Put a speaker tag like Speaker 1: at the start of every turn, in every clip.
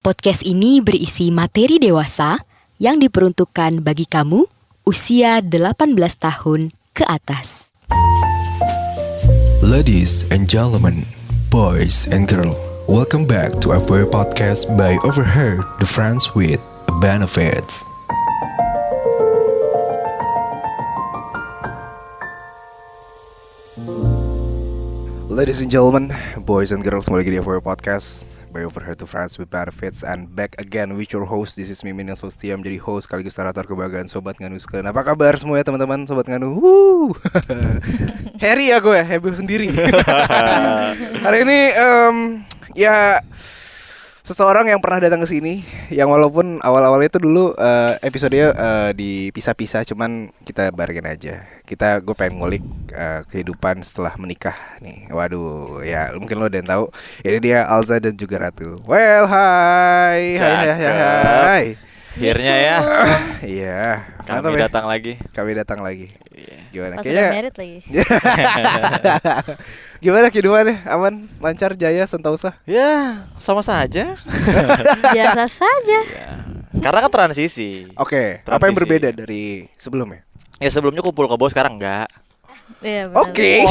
Speaker 1: Podcast ini berisi materi dewasa yang diperuntukkan bagi kamu usia 18 tahun ke atas.
Speaker 2: Ladies and gentlemen, boys and girls, welcome back to our podcast by Overheard the Friends with Benefits. Ladies and gentlemen, boys and girls, kembali lagi di our podcast by Overheard the Friends with Benefits, and back again with your host. This is Mimin yang setia menjadi host sekaligus narator kebahagiaan Sobat Nganu sekalian. Apa kabar semua ya teman-teman Sobat Nganu? Harry ya gue ya, heboh sendiri. Hari ini ya seseorang yang pernah datang ke sini, yang walaupun awal-awalnya itu dulu episodenya dipisah-pisah, cuman kita barengin aja. Gue pengen ngulik kehidupan setelah menikah nih. Waduh, ya mungkin lo udah tahu. Ini dia Alza dan juga Ratu. Well, hai.
Speaker 3: Akhirnya ya.
Speaker 2: Iya.
Speaker 3: Kami datang lagi.
Speaker 2: Gimana?
Speaker 4: Pas udah married lagi.
Speaker 2: Gimana kehidupannya? Aman, lancar, jaya, sentosa?
Speaker 3: Ya, sama saja.
Speaker 4: Biasa saja.
Speaker 3: Ya. Karena kan transisi.
Speaker 2: Oke. Apa yang berbeda dari sebelumnya?
Speaker 3: Ya sebelumnya kumpul kebo, sekarang enggak.
Speaker 4: Iya benar.
Speaker 2: Oke.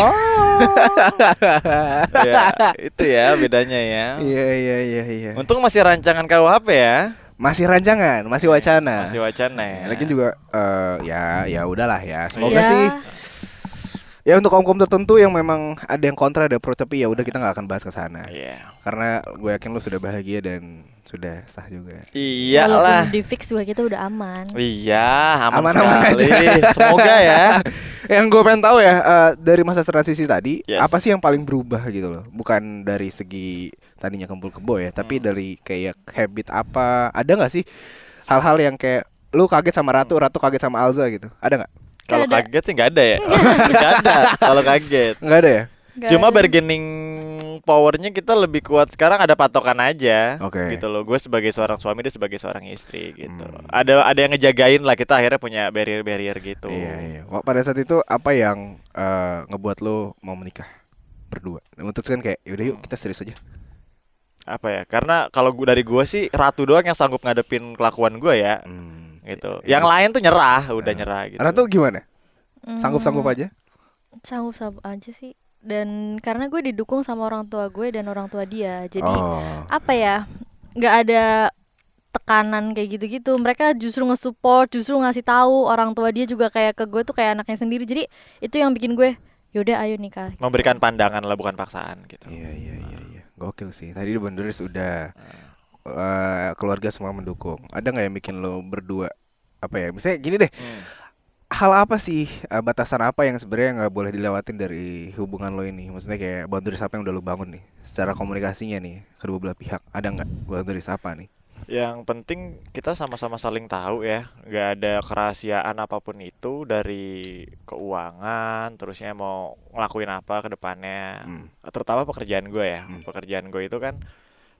Speaker 3: Ya, itu ya bedanya ya.
Speaker 2: Iya.
Speaker 3: Untung masih rancangan KUHP ya.
Speaker 2: Masih rancangan, masih wacana.
Speaker 3: Masih wacana ya.
Speaker 2: Lagi juga ya udahlah ya. Semoga
Speaker 4: Ya.
Speaker 2: sih ya untuk kaum tertentu yang memang ada yang kontra, ada pro, tapi ya udah kita nggak akan bahas ke sana.
Speaker 3: Iya.
Speaker 2: Karena gue yakin lu sudah bahagia dan sudah sah juga.
Speaker 3: Iyalah.
Speaker 4: Walaupun di fix juga kita udah aman.
Speaker 3: Iya, aman
Speaker 2: Aman-aman
Speaker 3: sekali.
Speaker 2: aja.
Speaker 3: Semoga ya.
Speaker 2: Yang gue pengen tahu ya, dari masa transisi tadi,
Speaker 3: Yes.
Speaker 2: apa sih yang paling berubah gitu loh? Bukan dari segi tadinya kumpul kebo ya, tapi dari kayak habit apa? Ada nggak sih hal-hal yang kayak lu kaget sama Ratu kaget sama Alza gitu? Ada nggak?
Speaker 3: Kalau
Speaker 4: Ada.
Speaker 3: kaget sih nggak ada ya. Nggak ada. Kalau kaget.
Speaker 2: Nggak ada ya?
Speaker 4: Gak
Speaker 3: Cuma
Speaker 4: ada.
Speaker 3: bargaining powernya kita lebih kuat sekarang, ada patokan aja.
Speaker 2: Oke.
Speaker 3: Gitu loh. Gue sebagai seorang suami, dia sebagai seorang istri gitu. Ada yang ngejagain lah, kita akhirnya punya barrier gitu.
Speaker 2: Iya. Pada saat itu apa yang ngebuat lo mau menikah berdua? Memutuskan kayak yaudah yuk kita serius aja.
Speaker 3: Apa ya? Karena kalau dari gue sih Ratu doang yang sanggup ngadepin kelakuan gue ya. Gitu. Yang lain tuh nyerah, udah nyerah gitu.
Speaker 2: Ratu gimana? Sanggup aja?
Speaker 4: Sanggup aja sih. Dan karena gue didukung sama orang tua gue dan orang tua dia. Jadi apa ya? Nggak ada tekanan kayak gitu-gitu. Mereka justru nge-support, justru ngasih tahu. Orang tua dia juga kayak ke gue tuh kayak anaknya sendiri. Jadi itu yang bikin gue yaudah ayo nikah.
Speaker 3: Memberikan pandangan lah, bukan paksaan gitu.
Speaker 2: Iya. Gokil sih. Tadi bener sudah keluarga semua mendukung. Ada nggak yang bikin lo berdua apa ya? Misalnya gini deh. Hal apa sih, batasan apa yang sebenarnya nggak boleh dilewatin dari hubungan lo ini? Maksudnya kayak boundaries apa yang udah lo bangun nih secara komunikasinya nih kedua belah pihak? Ada nggak boundaries apa nih?
Speaker 3: Yang penting kita sama-sama saling tahu ya, nggak ada kerahasiaan apapun itu, dari keuangan, terusnya mau ngelakuin apa ke depannya. Terutama pekerjaan gue ya. Pekerjaan gue itu kan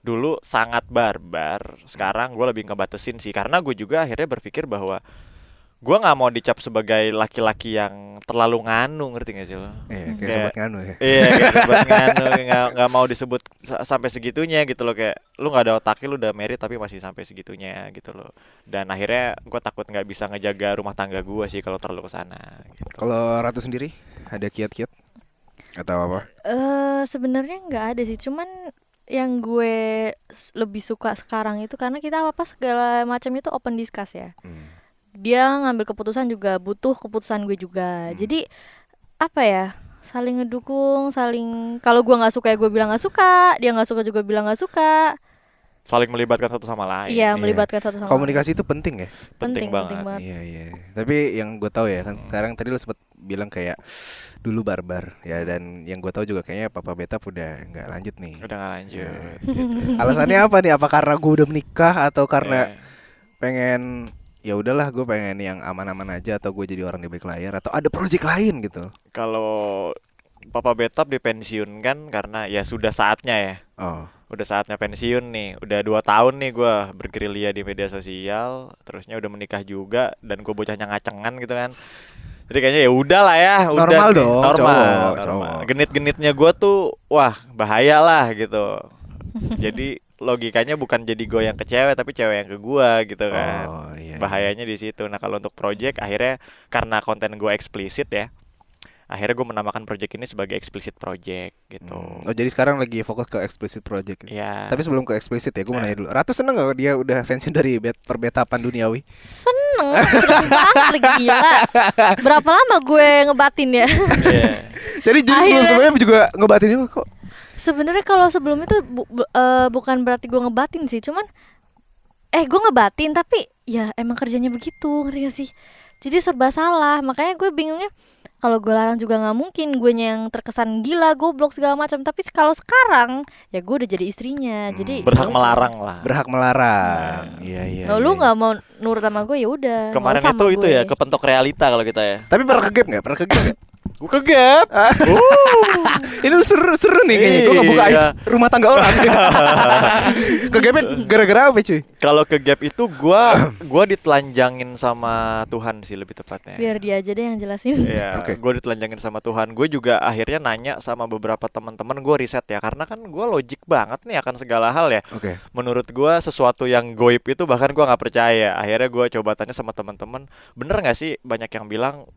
Speaker 3: dulu sangat barbar, sekarang gue lebih ngebatasin sih. Karena gue juga akhirnya berpikir bahwa gue nggak mau dicap sebagai laki-laki yang terlalu nganu, ngerti gak sih lo?
Speaker 2: Iya, kayak sobat nganu ya.
Speaker 3: Iya, kayak sobat nganu, nggak mau disebut sampai segitunya gitu loh. Kayak lu nggak ada otaknya, lu udah married tapi masih sampai segitunya gitu loh. Dan akhirnya gue takut nggak bisa ngejaga rumah tangga gue sih kalau terlalu kesana gitu.
Speaker 2: Kalau Ratu sendiri ada kiat-kiat atau apa?
Speaker 4: Sebenarnya nggak ada sih. Cuman yang gue lebih suka sekarang itu karena kita apa segala macam itu open discuss ya. Dia ngambil keputusan juga butuh keputusan gue juga. Jadi apa ya, saling ngedukung, saling, kalau gue nggak suka ya gue bilang nggak suka, dia nggak suka juga bilang nggak suka.
Speaker 3: Saling melibatkan satu sama lain.
Speaker 4: Iya, melibatkan satu sama lain.
Speaker 2: Komunikasi itu penting ya.
Speaker 3: Penting banget.
Speaker 2: Iya. Tapi yang gue tahu ya kan sekarang tadi lo sempat bilang kayak dulu barbar ya, dan yang gue tahu juga kayaknya Papa Betap udah nggak lanjut nih.
Speaker 3: Udah nggak lanjut.
Speaker 2: Alasannya apa nih? Apa karena gue udah menikah atau karena
Speaker 3: Eh,
Speaker 2: pengen ya udahlah gue pengen yang aman-aman aja, atau gue jadi orang di balik layar, atau ada project lain gitu?
Speaker 3: Kalau Papa Betap dipensiunkan karena ya sudah saatnya ya. Udah saatnya pensiun nih. Udah 2 tahun nih gue bergerilya di media sosial, terusnya udah menikah juga, dan gue bocahnya ngacengan gitu kan. Jadi kayaknya ya udah lah ya,
Speaker 2: Normal
Speaker 3: udah
Speaker 2: dong,
Speaker 3: normal.
Speaker 2: cowok.
Speaker 3: Genit-genitnya gue tuh wah bahaya lah gitu. Jadi logikanya bukan jadi gue yang ke cewek tapi cewek yang ke gue gitu kan.
Speaker 2: Oh, iya.
Speaker 3: Bahayanya di situ. Nah kalau untuk project akhirnya karena konten gue eksplisit ya, akhirnya gue menamakan project ini sebagai explicit project gitu.
Speaker 2: Oh jadi sekarang lagi fokus ke explicit project.
Speaker 3: Ya.
Speaker 2: Tapi sebelum ke explicit ya, gue mau nanya dulu. Ratu seneng gak dia udah pensiun dari perbetapan duniawi?
Speaker 4: Seneng banget lagi gila. Berapa lama gue ngebatin ya?
Speaker 3: Iya.
Speaker 2: Jadi sebelumnya juga ngebatin juga kok.
Speaker 4: Sebenarnya kalau sebelum itu bukan berarti gue ngebatin sih, cuman gue ngebatin tapi ya emang kerjanya begitu, ngerti gak sih? Jadi serba salah, makanya gue bingungnya kalau gue larang juga nggak mungkin, gue yang terkesan gila, goblok segala macam. Tapi kalau sekarang ya gue udah jadi istrinya, jadi
Speaker 3: Berhak melarang lah.
Speaker 2: Berhak melarang. Iya.
Speaker 4: Kalau lu nggak mau nurut sama gue ya udah.
Speaker 3: Kemarin
Speaker 4: nggak usah sama
Speaker 3: itu
Speaker 4: gue.
Speaker 3: ya kepentok realita kalau kita ya.
Speaker 2: Tapi pernah kegap nggak? Pernah kegap nggak?
Speaker 3: Gue kegap.
Speaker 2: Ini seru nih kayaknya. Gue ngebuka
Speaker 3: Iya.
Speaker 2: rumah tangga orang. Kegapnya gara-gara apa cuy?
Speaker 3: Kalau kegap itu gua ditelanjangin sama Tuhan sih lebih tepatnya.
Speaker 4: Biar dia aja deh yang jelasin.
Speaker 3: Iya,
Speaker 2: Oke.
Speaker 3: gue ditelanjangin sama Tuhan. Gue juga akhirnya nanya sama beberapa teman-teman, gue riset ya, karena kan gue logik banget nih akan segala hal ya.
Speaker 2: Oke.
Speaker 3: Menurut gue sesuatu yang goib itu bahkan gue nggak percaya. Akhirnya gue coba tanya sama teman-teman, bener nggak sih banyak yang bilang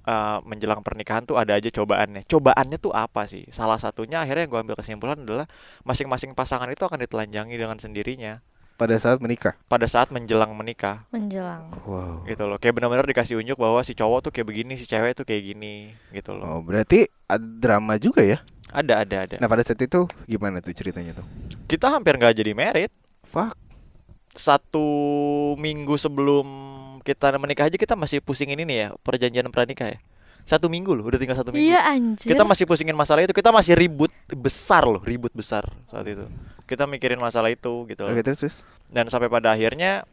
Speaker 3: menjelang pernikahan tuh ada aja cobaannya. Cobaannya tuh apa sih? Salah satunya akhirnya gue ambil kesimpulan adalah masing-masing pasangan itu akan ditelanjangi dengan sendirinya
Speaker 2: Pada saat menikah.
Speaker 3: pada saat menjelang menikah.
Speaker 4: Menjelang.
Speaker 2: Wow.
Speaker 3: Gitu loh, kayak benar-benar dikasih unjuk bahwa si cowok tuh kayak begini, si cewek tuh kayak gini gitu loh.
Speaker 2: Oh berarti ada drama juga ya?
Speaker 3: Ada.
Speaker 2: Nah pada saat itu gimana tuh ceritanya tuh?
Speaker 3: Kita hampir nggak jadi married.
Speaker 2: Fuck.
Speaker 3: 1 minggu sebelum kita menikah aja kita masih pusingin ini ya, perjanjian pranikah ya. 1 minggu loh, udah tinggal 1 minggu.
Speaker 4: Iya anjir.
Speaker 3: Kita masih pusingin masalah itu, kita masih ribut besar saat itu. Kita mikirin masalah itu gitu loh.
Speaker 2: Oke terus.
Speaker 3: Dan sampai pada akhirnya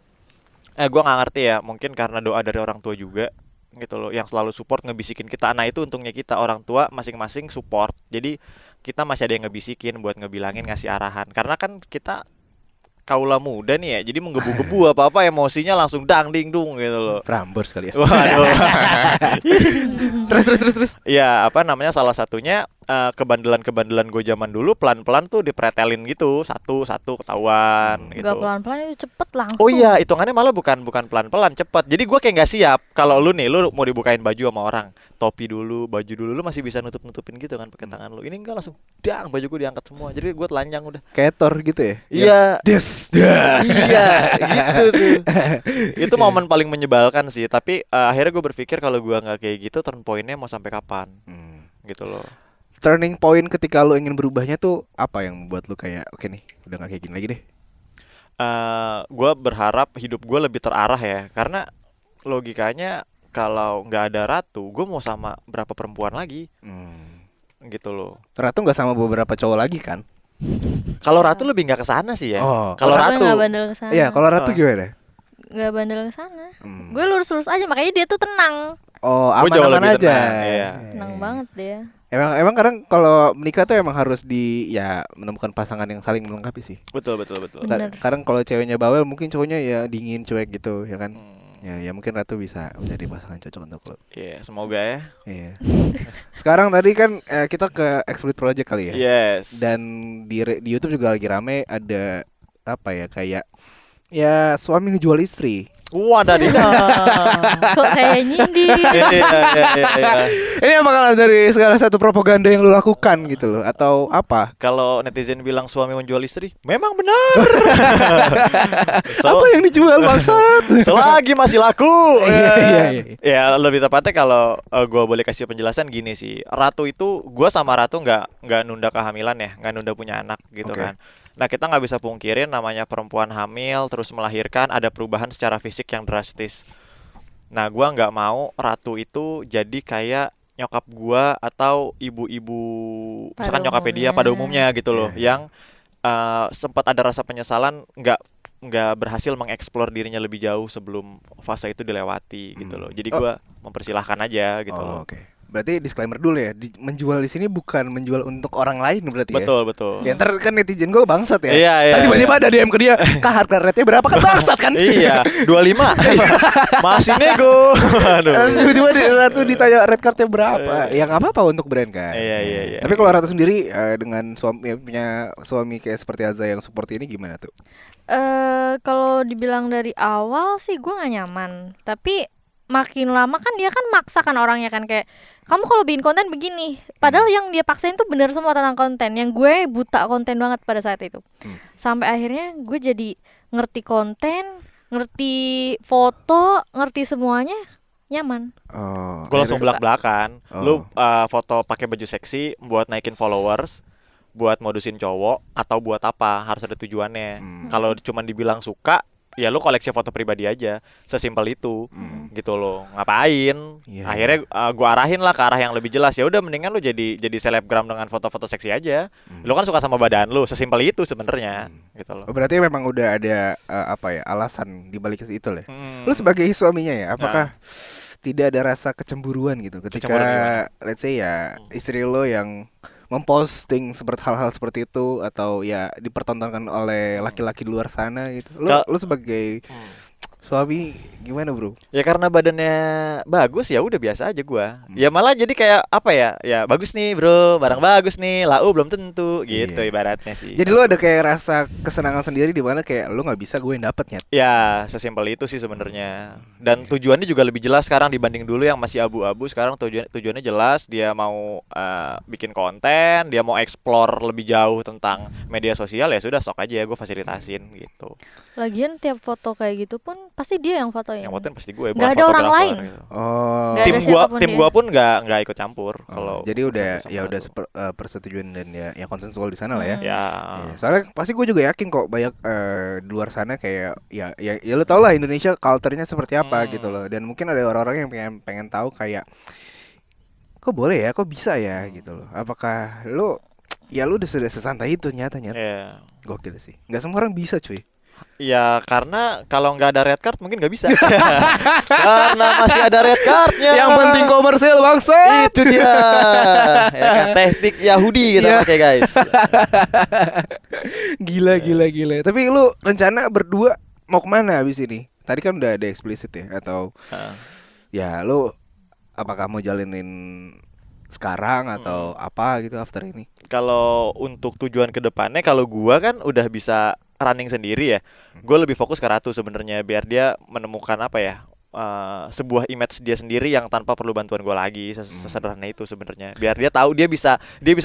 Speaker 3: gue nggak ngerti ya, mungkin karena doa dari orang tua juga gitu loh, yang selalu support ngebisikin kita. Nah itu untungnya kita orang tua masing-masing support, jadi kita masih ada yang ngebisikin buat ngebilangin, ngasih arahan. Karena kan kita kaula muda nih ya, jadi menggebu-gebu apa-apa emosinya langsung dang ding dung gitu loh.
Speaker 2: Prambors kali ya.
Speaker 3: Waduh.
Speaker 2: Terus.
Speaker 3: Ya apa namanya, salah satunya kebandelan gue zaman dulu pelan-pelan tuh dipretelin gitu, satu-satu ketahuan gitu.
Speaker 4: Gak pelan-pelan itu cepet langsung.
Speaker 3: Oh iya, hitungannya malah bukan pelan-pelan, cepet. Jadi gue kayak nggak siap. Kalau lu mau dibukain baju sama orang, topi dulu, baju dulu, lu masih bisa nutup-nutupin gitu kan pakai tangan lu. Ini enggak, langsung dang, baju gue diangkat semua. Jadi gue telanjang udah.
Speaker 2: Kayak Thor gitu ya?
Speaker 3: Iya.
Speaker 2: Iya
Speaker 3: Gitu tuh. Itu momen paling menyebalkan sih. Tapi akhirnya gue berpikir kalau gue nggak kayak gitu, turn point-nya mau sampai kapan? Gitu loh.
Speaker 2: Turning point ketika lu ingin berubahnya tuh apa yang membuat lu kayak oke nih udah gak kayak gini lagi deh?
Speaker 3: Gue berharap hidup gue lebih terarah ya, karena logikanya kalau nggak ada Ratu, gue mau sama berapa perempuan lagi, gitu loh.
Speaker 2: Ratu nggak sama beberapa cowok lagi kan?
Speaker 3: Kalau Ratu lebih nggak kesana sih ya.
Speaker 2: Oh.
Speaker 3: Kalau
Speaker 4: Gue
Speaker 3: Ratu,
Speaker 4: gak bandel kesana.
Speaker 2: Iya, kalau Ratu gimana?
Speaker 4: Gak bandel kesana. Gue lurus-lurus aja, makanya dia tuh tenang.
Speaker 2: Oh,
Speaker 3: Gua jauh
Speaker 2: aman-aman
Speaker 3: lebih
Speaker 2: aja.
Speaker 3: tenang, iya.
Speaker 4: Tenang banget dia.
Speaker 2: Emang kadang kalau menikah tuh emang harus menemukan pasangan yang saling melengkapi sih.
Speaker 3: betul.
Speaker 4: Bener.
Speaker 2: Kadang kalau ceweknya bawel mungkin cowoknya ya dingin cuek gitu ya kan. Ya mungkin Ratu bisa menjadi pasangan cocok untuk lo.
Speaker 3: Iya, semoga ya.
Speaker 2: Iya. Sekarang tadi kan kita ke Exploit Project kali ya.
Speaker 3: Yes.
Speaker 2: Dan di YouTube juga lagi rame ada apa ya kayak ya suami ngejual istri.
Speaker 4: Kok kayak nyindir.
Speaker 3: Iya.
Speaker 2: Ini apakah dari segala satu propaganda yang lu lakukan gitu loh atau apa?
Speaker 3: Kalau netizen bilang suami menjual istri, memang benar.
Speaker 2: Apa yang dijual maksud?
Speaker 3: Selagi masih laku.
Speaker 2: Iya.
Speaker 3: Ya lebih tepatnya kalau gue boleh kasih penjelasan gini sih. Ratu itu, gue sama Ratu nggak nunda kehamilan ya, nggak nunda punya anak gitu
Speaker 2: Oke.
Speaker 3: kan. Nah kita nggak bisa pungkirin namanya perempuan hamil terus melahirkan ada perubahan secara fisik yang drastis. Nah gue nggak mau Ratu itu jadi kayak nyokap gue atau ibu-ibu, misalkan nyokapnya dia pada umumnya gitu loh, yang sempat ada rasa penyesalan nggak berhasil mengeksplor dirinya lebih jauh sebelum fase itu dilewati gitu loh. Jadi gue mempersilahkan aja gitu loh.
Speaker 2: Oke. Berarti disclaimer dulu ya, menjual di sini bukan menjual untuk orang lain berarti ya.
Speaker 3: Betul.
Speaker 2: Ya ntar kan netizen gue bangsat ya.
Speaker 3: Iya.
Speaker 2: Ntar tiba-tiba ada DM ke dia, "Kak, harga rate-nya berapa?" Kan bangsat kan.
Speaker 3: Iya, 25. Masih nego. Aduh.
Speaker 2: Tiba-tiba Ratu ditanya rate card-nya berapa. Ya nggak apa-apa untuk brand kan.
Speaker 3: Iya.
Speaker 2: Tapi kalau Ratu sendiri dengan punya suami kayak seperti Azza yang seperti ini gimana tuh?
Speaker 4: Kalau dibilang dari awal sih gue nggak nyaman, tapi makin lama kan dia kan maksa kan orangnya kan, kayak kamu kalau bikin konten begini, padahal yang dia paksain tuh bener semua tentang konten, yang gue buta konten banget pada saat itu. Sampai akhirnya gue jadi ngerti konten, ngerti foto, ngerti semuanya, nyaman.
Speaker 3: Gue langsung belak-belakan. Lu foto pakai baju seksi buat naikin followers, buat modusin cowok, atau buat apa? Harus ada tujuannya. Kalau cuman dibilang suka, ya lu koleksi foto pribadi aja, sesimpel itu. Gitu loh. Ngapain? Akhirnya gua arahin lah ke arah yang lebih jelas. Ya udah, mendingan lu jadi selebgram dengan foto-foto seksi aja. Lu kan suka sama badan lu, sesimpel itu sebenarnya. Gitu loh.
Speaker 2: Berarti memang udah ada alasan di balik itu lah. Lu sebagai suaminya ya, apakah tidak ada rasa kecemburuan gitu ketika let's say ya istri lo yang memposting seperti hal-hal seperti itu, atau ya dipertontonkan oleh laki-laki di luar sana gitu. Lu sebagai suami gimana, Bro?
Speaker 3: Ya karena badannya bagus, ya udah biasa aja gua. Ya malah jadi kayak apa ya? Ya bagus nih, Bro. Barang bagus nih. Lau belum tentu gitu ibaratnya sih.
Speaker 2: Jadi lu ada kayak rasa kesenangan sendiri di mana kayak lu nggak bisa, gue yang dapet nyet.
Speaker 3: Ya, sesimpel itu sih sebenarnya. Dan tujuannya juga lebih jelas sekarang dibanding dulu yang masih abu-abu. Sekarang tujuannya jelas, dia mau bikin konten, dia mau explore lebih jauh tentang media sosial, ya sudah, sok aja gue fasilitasin gitu.
Speaker 4: Lagian tiap foto kayak gitu pun pasti dia yang fotoin.
Speaker 3: Yang fotoin pasti gue,
Speaker 4: nggak ada orang lain.
Speaker 3: Gitu.
Speaker 4: Nggak ada siapapun
Speaker 3: Tim
Speaker 4: dia.
Speaker 3: gua pun nggak ikut campur. Kalau
Speaker 2: jadi udah persetujuan dan ya konsensual di sana lah ya.
Speaker 3: Ya.
Speaker 2: Soalnya pasti gue juga yakin kok banyak di luar sana kayak ya lu tau lah Indonesia culture-nya seperti apa gitu loh. Dan mungkin ada orang-orang yang pengen tahu kayak kok boleh ya, kok bisa ya gitu loh. Apakah lu udah sudah sesantai itu nyatanya? Gokil sih. Nggak semua orang bisa, cuy.
Speaker 3: Ya karena kalau nggak ada red card mungkin nggak bisa. Karena masih ada red cardnya.
Speaker 2: Yang penting komersil bangsa.
Speaker 3: Itu dia. Ya kan, teknik Yahudi kita pakai, guys.
Speaker 2: Gila. Tapi lu rencana berdua mau kemana abis ini? Tadi kan udah ada eksplisit ya, atau ya lu apakah mau jalanin sekarang atau apa gitu after ini?
Speaker 3: Kalau untuk tujuan ke depannya, kalau gua kan udah bisa running sendiri ya, gue lebih fokus ke Ratu sebenarnya, biar dia menemukan apa ya, sebuah image dia sendiri yang tanpa perlu bantuan gue lagi. Sesederhana itu sebenarnya, biar dia taau dia bisa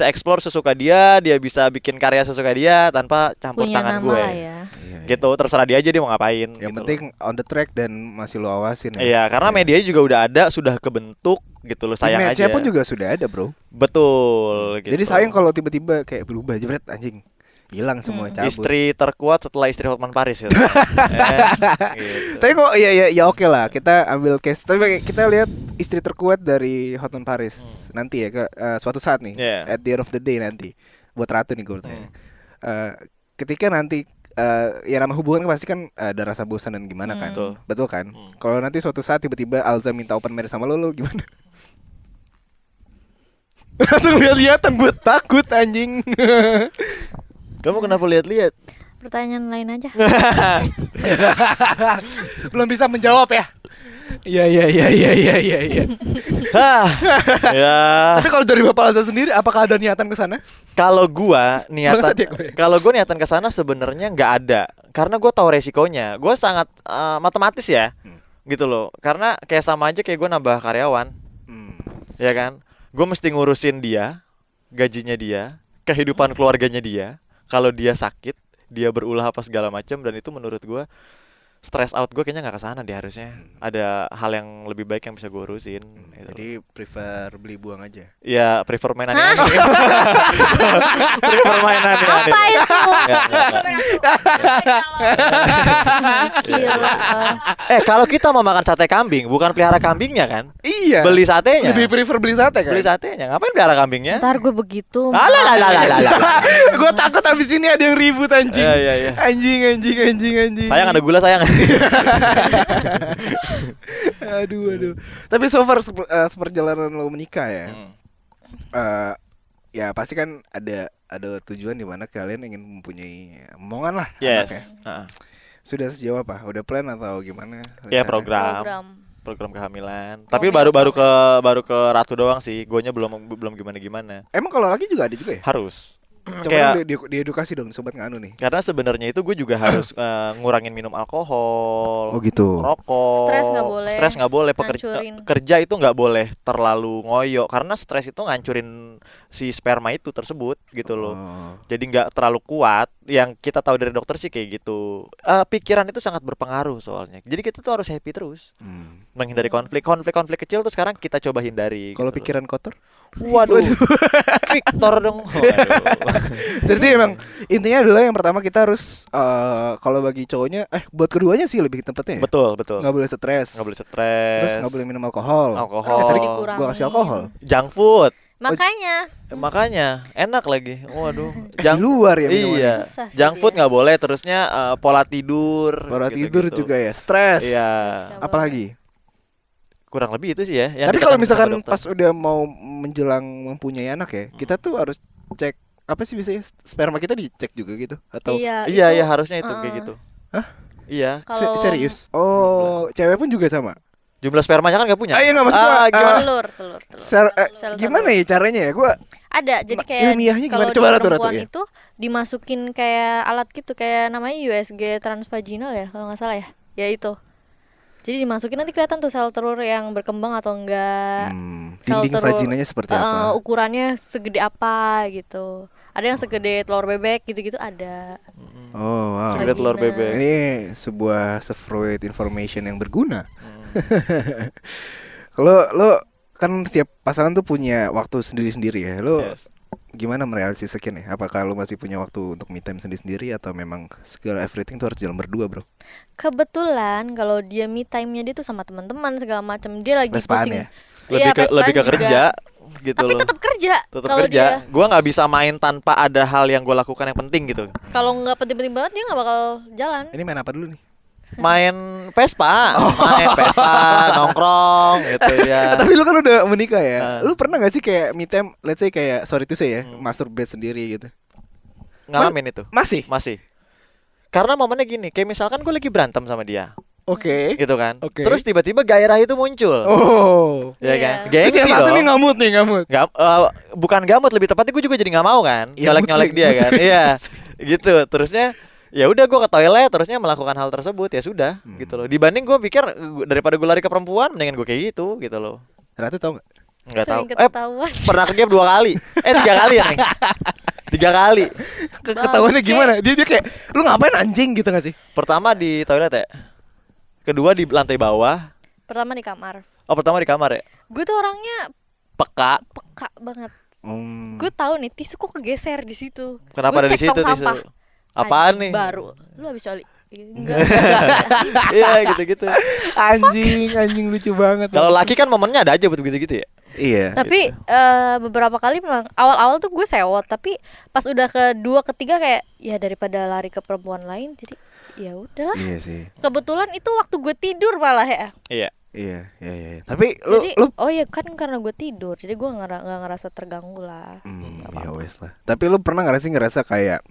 Speaker 3: explore sesuka dia bisa bikin karya sesuka dia tanpa campur
Speaker 4: punya
Speaker 3: tangan
Speaker 4: nama
Speaker 3: gue
Speaker 4: ya.
Speaker 3: Gitu, terserah dia aja dia mau ngapain.
Speaker 2: Yang
Speaker 3: gitu
Speaker 2: penting
Speaker 3: loh.
Speaker 2: on the track dan masih lo awasin.
Speaker 3: Iya, karena media juga udah ada, sudah kebentuk gitu loh, sayang aja.
Speaker 2: Image-nya pun juga sudah ada, Bro.
Speaker 3: Betul gitu.
Speaker 2: Jadi sayang kalau tiba-tiba kayak berubah jebret, anjing hilang semua, cabut.
Speaker 3: Istri terkuat setelah istri Hotman Paris gitu. Gitu.
Speaker 2: Tapi kok ya oke lah, kita ambil case. Tapi kita lihat istri terkuat dari Hotman Paris nanti ya, suatu saat nih, at the end of the day nanti buat Ratu nih gue bertanya. Ketika nanti ya nama hubungan kan pasti kan ada rasa bosan dan gimana kan. Betul kan? Kalau nanti suatu saat tiba-tiba Alza minta open marriage sama lo gimana? Langsung lihat-lihatan, gue takut anjing.
Speaker 3: Kamu kenapa lihat-lihat?
Speaker 4: Pertanyaan lain aja.
Speaker 2: Belum bisa menjawab ya? Iya.
Speaker 3: Ya.
Speaker 2: Tapi kalau dari Bapak Alza sendiri, apakah ada niatan ke sana?
Speaker 3: Kalau gua niatan ke sana sebenarnya nggak ada, karena gua tahu resikonya. Gua sangat matematis ya, gitu loh. Karena kayak sama aja kayak gua nambah karyawan, ya kan. Gua mesti ngurusin dia, gajinya dia, kehidupan keluarganya dia. Kalau dia sakit, dia berulah apa segala macam, dan itu menurut gua stress out gue kayaknya nggak kesana deh harusnya. Ada hal yang lebih baik yang bisa gue urusin. Gitu.
Speaker 2: Jadi prefer beli buang aja.
Speaker 3: Ya prefer mainan ini. Prefer mainan ini.
Speaker 4: Apa itu?
Speaker 3: Gila. Kalau kita mau makan sate kambing, bukan pelihara kambingnya kan?
Speaker 2: Iya.
Speaker 3: Beli satenya.
Speaker 2: Lebih prefer beli sate kan?
Speaker 3: Beli satenya. Ngapain pelihara kambingnya?
Speaker 4: Ntar gue begitu.
Speaker 2: Gue takut abis ini ada yang ribut anjing.
Speaker 3: Iya.
Speaker 2: Anjing.
Speaker 3: Sayang ada gula sayang.
Speaker 2: Aduh. Tapi so far seperjalanan lo menikah ya. eh, Ya pasti kan ada tujuan di mana kalian ingin mempunyai omongan lah anaknya.
Speaker 3: Yes.
Speaker 2: Sudah sejauh apa? Udah plan atau gimana?
Speaker 3: Ya
Speaker 2: rencananya?
Speaker 3: program kehamilan. Tapi baru ke Ratu doang sih. Guanya belum gimana.
Speaker 2: Emang kalau laki juga ada juga ya?
Speaker 3: Harus.
Speaker 2: Coba dong diedukasi dong sobat nganu nih.
Speaker 3: Karena sebenarnya itu gue juga harus ngurangin minum alkohol.
Speaker 2: Oh gitu.
Speaker 3: Rokok. Stres nggak boleh. Kerja itu nggak boleh terlalu ngoyo karena stres itu ngancurin si sperma itu tersebut gitu loh. Jadi nggak terlalu kuat. Yang kita tahu dari dokter sih kayak gitu. Pikiran itu sangat berpengaruh soalnya. Jadi kita tuh harus happy terus. Menghindari konflik kecil tuh sekarang kita coba hindari.
Speaker 2: Kalau
Speaker 3: gitu
Speaker 2: pikiran kotor?
Speaker 3: Waduh. Victor dong. Waduh.
Speaker 2: Jadi emang intinya adalah yang pertama kita harus kalau bagi cowoknya buat keduanya sih lebih tepatnya ya?
Speaker 3: Betul.
Speaker 2: Nggak boleh stres. Terus nggak boleh minum alkohol.
Speaker 3: Alkohol.
Speaker 2: Tadi gua kasih alkohol.
Speaker 3: Junk food.
Speaker 4: Makanya
Speaker 3: Enak lagi. Waduh.
Speaker 2: Di luar ya minumannya.
Speaker 3: Iya.
Speaker 4: Susah sih
Speaker 3: Junk food
Speaker 4: dia.
Speaker 3: nggak boleh. Terusnya pola tidur.
Speaker 2: Pola tidur juga ya. Stres.
Speaker 3: Iya.
Speaker 2: Apalagi?
Speaker 3: Kurang lebih itu sih ya. Yang
Speaker 2: Tapi kalau
Speaker 3: ditekan
Speaker 2: misalkan
Speaker 3: sama dokter.
Speaker 2: pas udah mau menjelang mempunyai anak ya, kita tuh harus cek apa sih biasanya sperma kita dicek juga gitu atau
Speaker 3: Iya harusnya itu kayak gitu.
Speaker 2: Hah?
Speaker 3: Iya.
Speaker 4: Kalau
Speaker 2: serius? Oh, cewek pun juga sama.
Speaker 3: Jumlah spermanya kan nggak punya.
Speaker 2: Iya nggak maksud gua.
Speaker 3: Gimana?
Speaker 4: telur. Sel
Speaker 2: Gimana ya caranya ya? Gua
Speaker 4: Ada, jadi kayak
Speaker 2: ilmiahnya
Speaker 4: kalau
Speaker 2: gimana?
Speaker 4: di
Speaker 2: Coba Ratu,
Speaker 4: perempuan
Speaker 2: ya.
Speaker 4: itu dimasukin kayak alat gitu, kayak namanya USG transvaginal ya kalau nggak salah ya. Ya itu. Jadi dimasukin nanti kelihatan tuh sel telur yang berkembang atau enggak.
Speaker 2: Dinding vaginanya seperti apa?
Speaker 4: Ukurannya segede apa gitu. Ada yang segede telur bebek gitu-gitu ada.
Speaker 2: Oh, wow.
Speaker 3: Segede telur
Speaker 4: Vagina.
Speaker 3: bebek.
Speaker 2: Ini sebuah Freud information yang berguna. Kalau lo kan setiap pasangan tuh punya waktu sendiri-sendiri ya. Lo
Speaker 3: Yes.
Speaker 2: gimana merealisasikannya? Apakah lo masih punya waktu untuk me time sendiri-sendiri atau memang segala everything tuh harus jalan berdua, bro?
Speaker 4: Kebetulan kalau dia me time-nya dia tuh sama teman-teman segala macam. Dia lagi
Speaker 2: Vespaan
Speaker 4: pusing.
Speaker 2: ya?
Speaker 4: Iya,
Speaker 3: Lebih ke
Speaker 4: Vespaan juga.
Speaker 3: kerja gitu
Speaker 4: Tapi
Speaker 3: loh.
Speaker 4: tetap kerja.
Speaker 3: Tetap
Speaker 4: kalau
Speaker 3: kerja.
Speaker 4: dia.
Speaker 3: Gua nggak bisa main tanpa ada hal yang gue lakukan yang penting gitu.
Speaker 4: Kalau nggak penting-penting banget dia nggak bakal jalan.
Speaker 2: Ini main apa dulu nih?
Speaker 3: Main Vespa, nongkrong gitu ya.
Speaker 2: Tapi lu kan udah menikah ya. Lu pernah gak sih kayak me time, let's say kayak sorry to say ya, masturbate sendiri gitu?
Speaker 3: Ngalamin itu.
Speaker 2: Masih?
Speaker 3: Masih. Karena momennya gini, kayak misalkan gue lagi berantem sama dia,
Speaker 2: Oke.
Speaker 3: gitu kan.
Speaker 2: Oke.
Speaker 3: Terus tiba-tiba gairah itu muncul.
Speaker 2: Oh.
Speaker 3: Ya
Speaker 4: Iya.
Speaker 3: kan?
Speaker 2: Terus
Speaker 3: Gengsi
Speaker 2: yang satu
Speaker 3: dong.
Speaker 2: nih ngamut.
Speaker 3: Bukan gamut, lebih tepatnya gue juga jadi nggak mau kan,
Speaker 2: Iya,
Speaker 3: nyolek-nyolek
Speaker 2: mood
Speaker 3: dia
Speaker 2: swing,
Speaker 3: kan.
Speaker 2: mood swing.
Speaker 3: Iya. Gitu. Terusnya ya udah gue ke toilet, terusnya melakukan hal tersebut, ya sudah gitu loh. Dibanding gue pikir daripada gue lari ke perempuan, mendingan gue kayak gitu loh.
Speaker 2: Ratu tau gak?
Speaker 3: Nggak tahu.
Speaker 4: Sering ketahuan.
Speaker 3: Pernah ke game 2 kali. 3 kali ya, Neng? 3 kali.
Speaker 2: Ketahuannya gimana? Dia kayak, lu ngapain anjing gitu gak sih?
Speaker 3: Pertama di toilet ya. Kedua di lantai bawah.
Speaker 4: Pertama di kamar.
Speaker 3: Oh, pertama di kamar ya.
Speaker 4: Gue tuh orangnya
Speaker 3: Peka.
Speaker 4: peka banget.
Speaker 2: Gue
Speaker 4: Gue tahu nih tisu kok kegeser di situ.
Speaker 3: Kenapa
Speaker 4: Gua
Speaker 3: ada di
Speaker 4: cek
Speaker 3: situ
Speaker 4: tong
Speaker 3: tisu?
Speaker 4: sampah.
Speaker 3: Apaan
Speaker 4: Anjing
Speaker 3: nih?
Speaker 4: Baru. Lu habis coli. Enggak.
Speaker 3: Iya, gitu-gitu.
Speaker 2: anjing lucu banget.
Speaker 3: Kalau laki kan momennya ada aja buat gitu-gitu ya.
Speaker 2: Iya.
Speaker 4: Tapi beberapa kali memang awal-awal tuh gue sewot, tapi pas udah kedua ketiga kayak ya daripada lari ke perempuan lain, jadi ya udahlah.
Speaker 2: Iya sih.
Speaker 4: Kebetulan itu waktu gue tidur malah ya.
Speaker 3: Iya.
Speaker 2: Iya. Tapi
Speaker 4: Jadi
Speaker 2: lu
Speaker 4: oh ya kan karena gue tidur, jadi gue nggak ngerasa terganggu lah.
Speaker 2: ya wes lah. Tapi lu pernah gak sih ngerasa kayak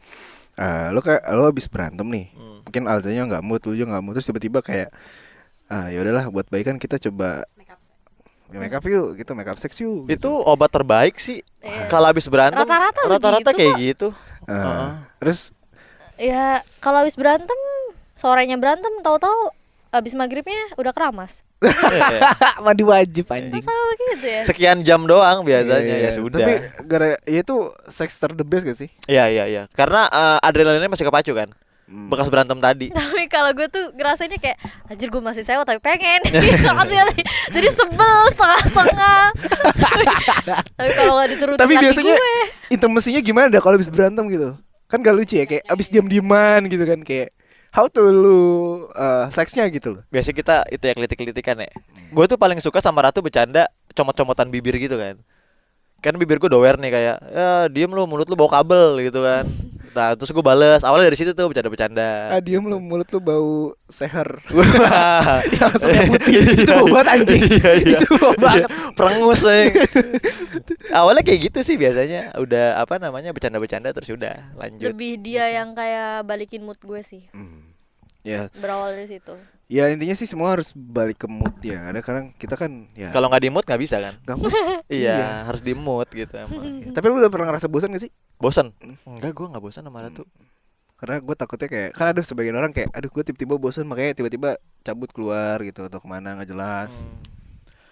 Speaker 2: lu habis berantem nih. Mungkin Alzanya nggak mood, lu juga nggak mood, terus tiba-tiba kayak ya udahlah buat baikan kita coba make up yuk, gitu, make up sex yuk.
Speaker 3: Itu obat terbaik sih.
Speaker 4: Iya.
Speaker 3: Kalau habis berantem
Speaker 4: Rata-rata
Speaker 3: kayak
Speaker 4: kok.
Speaker 3: gitu.
Speaker 2: Terus
Speaker 4: Ya kalau habis berantem, sorenya berantem, tahu-tahu habis maghribnya udah keramas.
Speaker 2: mandi wajib anjing.
Speaker 4: Selalu begitu ya.
Speaker 3: Sekian jam doang biasanya,
Speaker 2: Iya,
Speaker 3: ya sudah.
Speaker 2: Tapi ya itu sex the best gak sih?
Speaker 3: Iya. Karena adrenalinnya masih kepacu kan. Bekas berantem tadi.
Speaker 4: Tapi kalau gue tuh ngerasainnya kayak anjir gue masih sewa tapi pengen. Jadi sebel setengah-setengah. Tapi kalau nggak diturutin
Speaker 2: Tapi
Speaker 4: hati
Speaker 2: biasanya
Speaker 4: gue.
Speaker 2: intimasinya gimana dah kalau habis berantem gitu? Kan gak lucu ya, kayak abis diam-diaman gitu kan, kayak how to lu seksnya gitu loh.
Speaker 3: Biasa kita itu ya kelitik-kelitikan ya. Gue tuh paling suka sama Ratu bercanda comot-comotan bibir gitu kan. Kan bibir gue dower nih kayak, ya diem lu, mulut lu bau kabel gitu kan.
Speaker 5: Nah terus gue bales. Awalnya dari situ tuh bercanda-bercanda.
Speaker 2: Diam lu, mulut lu bau seher. Yang langsung putih. Itu bau banget anjing. Itu bau banget.
Speaker 5: Perengus awalnya kayak gitu sih biasanya. Udah apa namanya bercanda-bercanda terus udah lanjut.
Speaker 4: Lebih dia yang kayak balikin mood gue sih.
Speaker 2: Ya,
Speaker 4: Berawal dari situ.
Speaker 2: ya intinya sih semua harus balik ke mood ya. Kadang kita kan ya
Speaker 5: Kalau nggak di mood nggak bisa kan?
Speaker 2: nggak mood.
Speaker 5: Iya harus di mood gitu emang.
Speaker 2: Tapi lu udah pernah ngerasa bosan gak sih?
Speaker 5: Bosan? Enggak, gue nggak bosan sama Ratu.
Speaker 2: Karena gue takutnya kayak, kan ada sebagian orang kayak, aduh gue tiba-tiba bosan makanya tiba-tiba cabut keluar gitu atau kemana nggak jelas.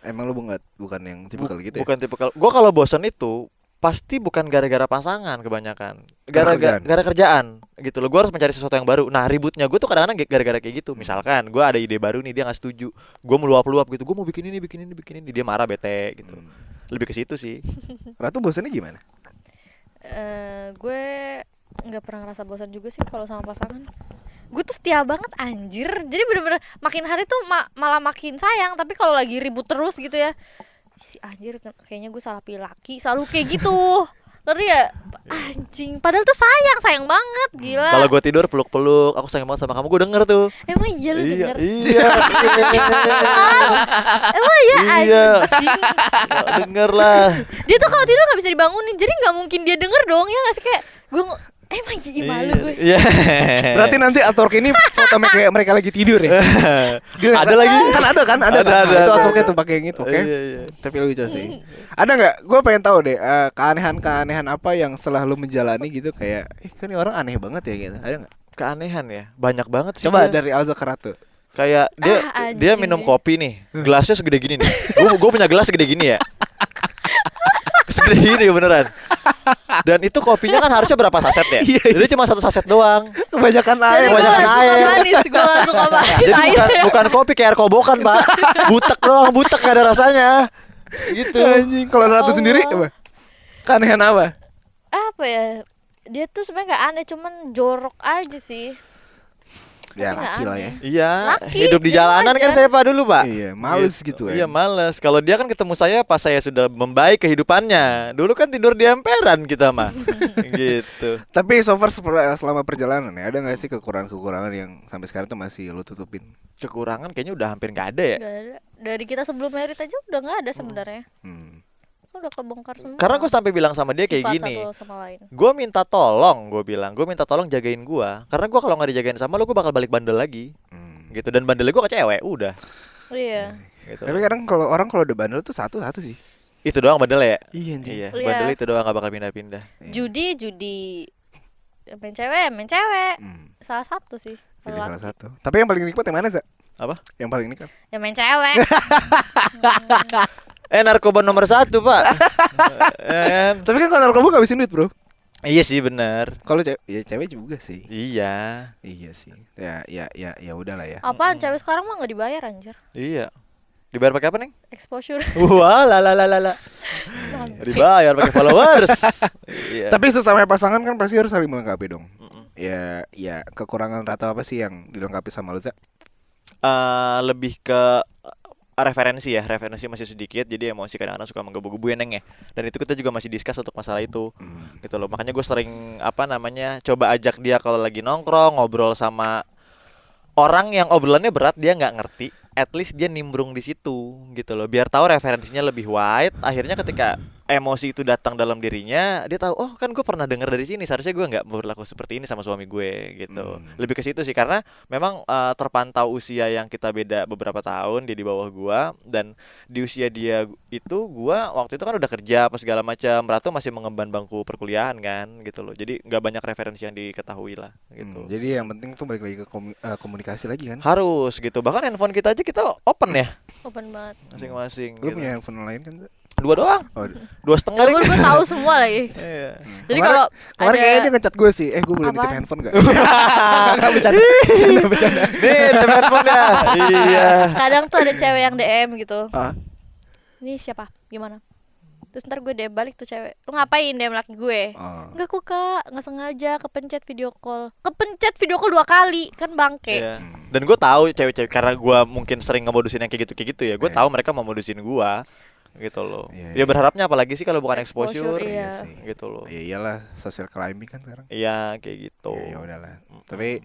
Speaker 2: Emang lu bukan yang tipikal gitu ya?
Speaker 5: Bukan tipikal. Gue kalau bosan itu pasti bukan gara-gara pasangan kebanyakan. Gara-gara kerjaan gitu loh. Gue harus mencari sesuatu yang baru. Nah ributnya gue tuh kadang-kadang gara-gara kayak gitu. Misalkan gue ada ide baru nih, dia nggak setuju. Gue meluap-luap gitu. Gue mau bikin ini. Dia marah, bete gitu. Lebih ke situ sih.
Speaker 2: Ratu bosannya gimana?
Speaker 4: Gue nggak pernah ngerasa bosan juga sih kalau sama pasangan. Gue tuh setia banget anjir. Jadi bener-bener makin hari tuh malah makin sayang. Tapi kalau lagi ribut terus gitu ya, si anjir kayaknya gue salah pilih laki, selalu kayak gitu. Ngerti ya? Anjing, padahal tuh sayang banget, gila.
Speaker 5: Kalau gue tidur peluk-peluk, aku sayang banget sama kamu, gue denger tuh.
Speaker 4: Emang iya lu denger?
Speaker 5: Iya.
Speaker 4: Emang iya anjing.
Speaker 5: Denger lah.
Speaker 4: Dia tuh kalau tidur gak bisa dibangunin. Jadi gak mungkin dia denger dong, ya gak sih? Kayak gue emang iya malu gue.
Speaker 5: Iya.
Speaker 2: Berarti nanti Atork ini foto mereka lagi tidur ya?
Speaker 5: Ada lagi?
Speaker 2: Kan ada.
Speaker 5: Ada.
Speaker 2: Itu Atorknya tuh pakai yang itu, oke?
Speaker 5: Iya.
Speaker 2: Tapi lucu sih. Ada nggak? Gue pengen tahu deh keanehan apa yang setelah lu menjalani gitu kayak, kan ini orang aneh banget ya gitu. Ada nggak?
Speaker 5: Keanehan ya, banyak banget sih.
Speaker 2: Coba
Speaker 5: dia.
Speaker 2: dari Alza ke Ratu.
Speaker 5: Kayak dia
Speaker 4: anjing
Speaker 5: minum
Speaker 4: deh.
Speaker 5: kopi nih, gelasnya segede gini nih. Gue punya gelas segede gini ya. Segede gini beneran. Dan itu kopinya kan harusnya berapa saset ya?
Speaker 2: Iya.
Speaker 5: Jadi cuma 1 saset doang.
Speaker 2: Kebanyakan
Speaker 4: Jadi
Speaker 2: air.
Speaker 4: gue
Speaker 5: kebanyakan
Speaker 4: gak suka
Speaker 5: air.
Speaker 4: manis. Gue gak suka manis.
Speaker 5: Jadi bukan kopi kayak air kobokan, Pak. Butek doang, gak ada rasanya. Gitu.
Speaker 2: Anjing, kalau Ratu
Speaker 4: Allah.
Speaker 2: sendiri apa? Keanehan apa?
Speaker 4: Apa ya? Dia tuh sebenarnya gak aneh, cuman jorok aja sih.
Speaker 2: Ya
Speaker 4: Tapi nggak
Speaker 2: laki lah ya.
Speaker 4: aneh.
Speaker 5: Iya,
Speaker 4: Laki,
Speaker 5: hidup di
Speaker 4: gitu
Speaker 5: jalanan kan
Speaker 4: aja.
Speaker 5: saya Pak dulu, Pak.
Speaker 2: Iya, males gitu ya.
Speaker 5: Iya, males. Kalau dia kan ketemu saya pas saya sudah membaik kehidupannya. Dulu kan tidur di emperan kita mah. Gitu.
Speaker 2: Tapi so far selama perjalanan ya, ada nggak sih kekurangan-kekurangan yang sampai sekarang tuh masih lu tutupin?
Speaker 5: Kekurangan kayaknya udah hampir nggak ada ya.
Speaker 4: Gak ada. Dari kita sebelum merit aja udah gak ada sebenarnya. Kan udah kebongkar semua.
Speaker 5: Karena gue sampai bilang sama dia kayak
Speaker 4: Sifat
Speaker 5: gini.
Speaker 4: satu sama lain.
Speaker 5: Gue minta tolong jagain gue. Karena gue kalau nggak dijagain sama lo, gue bakal balik bandel lagi. Gitu, dan bandelnya gue ke cewek, udah.
Speaker 4: Iya.
Speaker 5: Gitu.
Speaker 2: Tapi kadang kalau orang kalau udah bandel tuh satu sih.
Speaker 5: Itu doang bandel ya.
Speaker 2: Iya anjing.
Speaker 5: Iya,
Speaker 4: Iya.
Speaker 5: bandel itu doang, nggak bakal pindah-pindah.
Speaker 4: Judi. Main cewek. Salah satu sih.
Speaker 2: Jadi
Speaker 4: Kalau
Speaker 2: salah
Speaker 4: laki.
Speaker 2: satu. Tapi yang paling nikmat yang mana, Za?
Speaker 5: Apa?
Speaker 2: Yang paling nikmat.
Speaker 4: Ya main cewek.
Speaker 5: Narkoba nomor 1 Pak.
Speaker 2: Tapi kan kalau narkoba ngabisin duit, Bro.
Speaker 5: Iya sih benar.
Speaker 2: Kalau cewek juga sih.
Speaker 5: Iya.
Speaker 2: Iya sih. Ya udahlah ya.
Speaker 4: Apaan cewek sekarang mah gak dibayar anjir.
Speaker 5: Iya. Dibayar pakai apa, Neng?
Speaker 4: Exposure.
Speaker 5: Wah, la. Dibayar pakai followers. Iya.
Speaker 2: Tapi sesama pasangan kan pasti harus saling melengkapi dong. Ya kekurangan Ratu apa sih yang dilengkapi sama lu, Za?
Speaker 5: Lebih ke referensi masih sedikit, jadi emosi kadang-kadang suka menggebu-gebu ya Neng ya. Dan itu kita juga masih discuss untuk masalah itu. Gitu loh. Makanya gue sering coba ajak dia kalau lagi nongkrong ngobrol sama orang yang obrolannya berat, dia nggak ngerti. At least dia nimbrung di situ gitu loh, biar tahu referensinya lebih wide. Akhirnya ketika emosi itu datang dalam dirinya, dia tahu, oh kan gue pernah dengar dari sini, seharusnya gue nggak berlaku seperti ini sama suami gue gitu. Lebih ke situ sih, karena memang terpantau usia yang kita beda beberapa tahun. Dia di bawah gue, dan di usia dia itu gue waktu itu kan udah kerja apa segala macam. Ratu masih mengemban bangku perkuliahan kan gitu loh, jadi nggak banyak referensi yang diketahui lah gitu.
Speaker 2: Jadi yang penting tuh balik lagi ke komunikasi lagi kan.
Speaker 5: Harus gitu, bahkan handphone kita aja kita open ya
Speaker 4: Open banget.
Speaker 5: masing-masing
Speaker 2: Lu
Speaker 5: gitu.
Speaker 2: punya handphone lain kan, Za?
Speaker 5: 2 doang,
Speaker 2: Oh,
Speaker 5: 2,5
Speaker 4: Ya gue tahu semua lagi.
Speaker 5: Iya.
Speaker 4: Jadi kalau
Speaker 2: kemarin kayaknya dia
Speaker 4: ada
Speaker 2: ngechat gue sih, gue boleh nitip
Speaker 4: Apaan?
Speaker 2: handphone gak? Gak bercanda.
Speaker 5: Nih teman ya. Iya.
Speaker 4: kadang tuh ada cewek yang DM gitu.
Speaker 2: Ah.
Speaker 4: Ini siapa? Gimana? Terus ntar gue DM balik tuh cewek. Lu ngapain DM laki gue?
Speaker 2: Oh.
Speaker 4: Enggak kok kak, nggak sengaja kepencet video call 2 kali, kan bangke.
Speaker 5: Iya. Dan gue tahu cewek-cewek, karena gue mungkin sering ngemodusin yang kayak gitu ya. Gue tahu mereka mau modusin gue
Speaker 3: gitu loh.
Speaker 2: Iya,
Speaker 3: Ya
Speaker 2: iya.
Speaker 3: berharapnya apalagi sih kalau bukan exposure,
Speaker 4: Iya.
Speaker 2: sih.
Speaker 3: gitu loh.
Speaker 2: Ya iyalah, social climbing kan sekarang.
Speaker 3: Iya kayak gitu.
Speaker 2: Ya udahlah. Tapi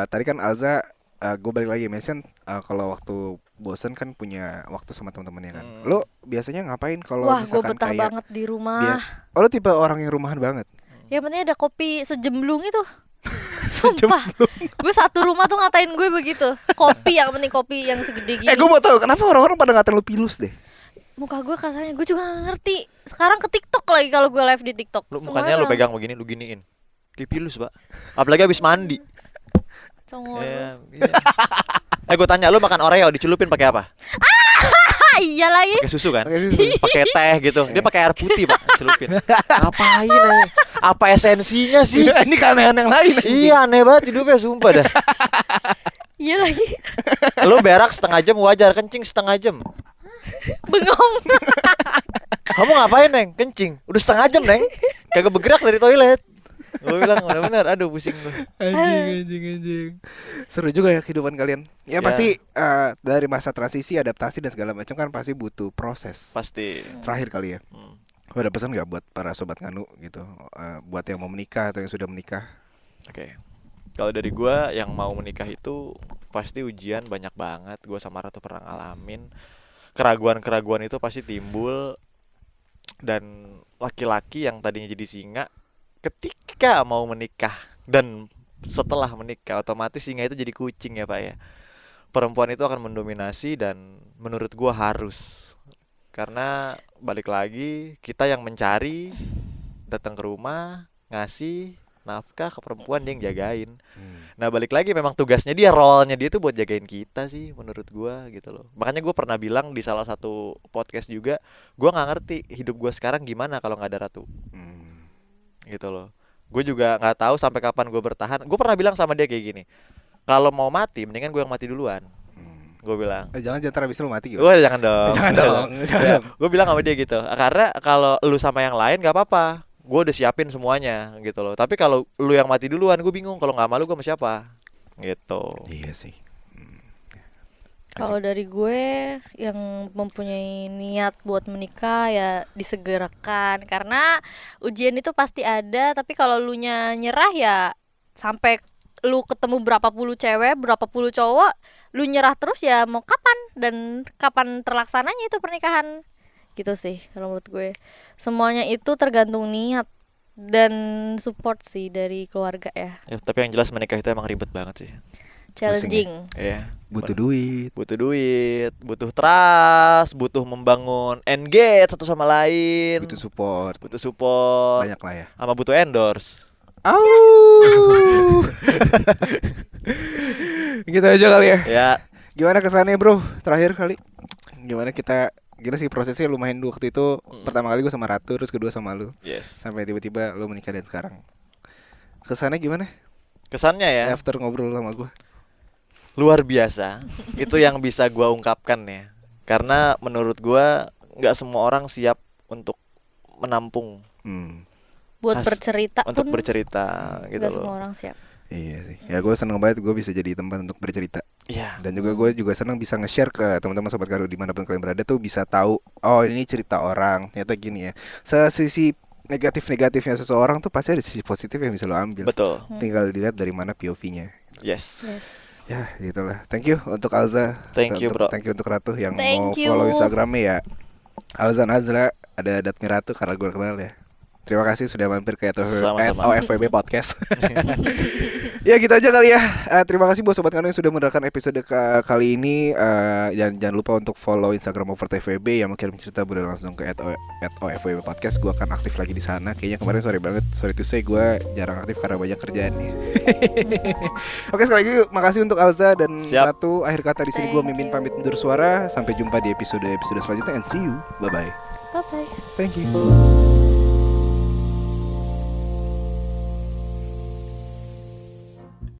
Speaker 2: tadi kan Alza, gue balik lagi mention kalau waktu bosen kan punya waktu sama teman-temannya kan. Lo biasanya ngapain kalau
Speaker 4: Wah, gue
Speaker 2: misalkan
Speaker 4: betah
Speaker 2: kayak
Speaker 4: banget di rumah.
Speaker 2: Oh, lo tipe orang yang rumahan banget.
Speaker 4: Yang penting ada kopi sejemblung itu. Sumpah, gue satu rumah tuh ngatain gue begitu. Kopi, yang penting kopi yang segede gini.
Speaker 2: Gue mau tahu kenapa orang-orang pada ngatain lo pilus deh.
Speaker 4: Muka gue katanya, gue juga gak ngerti. Sekarang ke TikTok lagi kalau gue live di TikTok.
Speaker 3: Lu
Speaker 4: Semua
Speaker 3: mukanya lu
Speaker 4: orang,
Speaker 3: pegang begini, lu giniin. Kayak pilus, Pak. Apalagi habis mandi.
Speaker 4: congol.
Speaker 3: Iya, iya. Gue tanya lu makan Oreo dicelupin pakai apa?
Speaker 4: Iya lagi.
Speaker 3: Pakai susu kan?
Speaker 2: Pakai susu.
Speaker 3: Pakai teh gitu. Dia pakai air putih, Pak, celupin. Ngapain apa esensinya sih?
Speaker 2: Ini keanehan yang lain.
Speaker 3: Iya, aneh banget hidupnya sumpah dah.
Speaker 4: Iya lagi.
Speaker 3: Lu berak setengah jam wajar, kencing setengah jam.
Speaker 4: Bengong.
Speaker 3: Kamu ngapain, Neng? Kencing. Udah setengah jam, Neng. Kagak bergerak dari toilet. Gue bilang benar-benar, aduh pusing gue.
Speaker 2: Anjing. Seru juga ya kehidupan kalian. Ya
Speaker 3: Ya.
Speaker 2: pasti dari masa transisi, adaptasi dan segala macam kan pasti butuh proses.
Speaker 3: Pasti.
Speaker 2: Terakhir kali ya.
Speaker 3: Hmm.
Speaker 2: Lo ada pesan nggak buat para sobat nganu gitu, buat yang mau menikah atau yang sudah menikah?
Speaker 3: Oke. Kalau dari gua yang mau menikah itu pasti ujian banyak banget. Gua sama Ratu pernah ngalamin. Keraguan-keraguan itu pasti timbul, dan laki-laki yang tadinya jadi singa ketika mau menikah dan setelah menikah otomatis singa itu jadi kucing ya, Pak ya. Perempuan itu akan mendominasi dan menurut gua harus. Karena balik lagi kita yang mencari, datang ke rumah, ngasih nafkah ke perempuan, dia yang jagain. Nah balik lagi memang tugasnya dia, role-nya dia tuh buat jagain kita sih menurut gua gitu loh. Makanya gua pernah bilang di salah satu podcast juga, gua nggak ngerti hidup gua sekarang gimana kalau nggak ada Ratu gitu loh. Gue juga nggak tahu sampai kapan gue bertahan. Gue pernah bilang sama dia kayak gini, kalau mau mati mendingan gue yang mati duluan. Gue bilang,
Speaker 2: Jangan habis lu mati gitu.
Speaker 3: gue jangan dong.
Speaker 2: Jangan dong, jangan dong.
Speaker 3: Gue bilang sama dia gitu, karena kalau lu sama yang lain gak apa-apa, gue udah siapin semuanya gitu loh. Tapi kalau lu yang mati duluan, gue bingung. Kalau nggak malu gue sama siapa gitu.
Speaker 2: Iya sih.
Speaker 4: Kalau dari gue yang mempunyai niat buat menikah ya disegerakan, karena ujian itu pasti ada. Tapi kalau lu nyerah ya sampai lu ketemu berapa puluh cewek, berapa puluh cowok, lu nyerah terus ya mau kapan dan kapan terlaksananya itu pernikahan. Gitu sih kalau menurut gue. Semuanya itu tergantung niat dan support sih dari keluarga ya.
Speaker 3: Ya, tapi yang jelas menikah itu emang ribet banget sih.
Speaker 4: Challenging.
Speaker 3: Iya.
Speaker 2: Butuh duit.
Speaker 3: Butuh duit, butuh trust, butuh membangun engage satu sama lain,
Speaker 2: Butuh support.
Speaker 3: butuh support,
Speaker 2: Banyak lah ya.
Speaker 3: sama butuh endorse.
Speaker 2: Gitu aja kali ya.
Speaker 3: Ya,
Speaker 2: Gimana kesannya bro? Terakhir kali. Gimana sih prosesnya lumayan waktu itu. Pertama kali gue sama Ratu, terus kedua sama lu.
Speaker 3: yes.
Speaker 2: Sampai tiba-tiba lu menikah dan sekarang. Kesannya gimana?
Speaker 3: Kesannya ya
Speaker 2: After ngobrol sama gue.
Speaker 3: luar biasa. Itu yang bisa gua ungkapkan ya. Karena menurut gua nggak semua orang siap untuk menampung,
Speaker 4: Buat bercerita
Speaker 3: untuk
Speaker 4: pun
Speaker 3: bercerita gitu
Speaker 4: gak
Speaker 3: loh.
Speaker 4: semua orang siap.
Speaker 2: Iya sih. Ya gue seneng banget gue bisa jadi tempat untuk bercerita.
Speaker 3: Iya.
Speaker 2: Dan juga gue juga senang bisa nge-share ke teman-teman sobat Karo dimanapun kalian berada tuh bisa tahu. Oh ini cerita orang. Ternyata gini ya. Sisi negatif-negatifnya seseorang tuh pasti ada sisi positif yang bisa lo ambil.
Speaker 3: Betul.
Speaker 2: Tinggal dilihat dari mana POV-nya.
Speaker 3: Yes.
Speaker 4: Yes.
Speaker 2: Ya gitulah. Thank you untuk Alza.
Speaker 3: Thank you, bro.
Speaker 2: Thank you untuk Ratu yang
Speaker 4: Thank
Speaker 2: mau
Speaker 4: you.
Speaker 2: follow Instagramnya ya. Alza Nazra, ada Datmi Ratu karena gue kenal ya. Terima kasih sudah mampir ke
Speaker 3: Sama-sama.
Speaker 2: OFWB Podcast. Ya gitu aja kali ya. Terima kasih buat sobat kalian yang sudah mendengarkan episode kali ini. Jangan lupa untuk follow Instagram OverTVB. Yang mau kirim cerita boleh langsung ke @OFWB Podcast. Gue akan aktif lagi di sana. Kayaknya kemarin sorry to say gue jarang aktif karena banyak kerjaan nih. Oke sekali lagi makasih untuk Alza dan
Speaker 3: Siap.
Speaker 2: Ratu. Akhir kata di sini gue
Speaker 4: Thank
Speaker 2: Mimin
Speaker 4: you.
Speaker 2: pamit undur suara. Sampai jumpa di episode selanjutnya and see you. Bye bye.
Speaker 4: Bye bye.
Speaker 2: Thank you.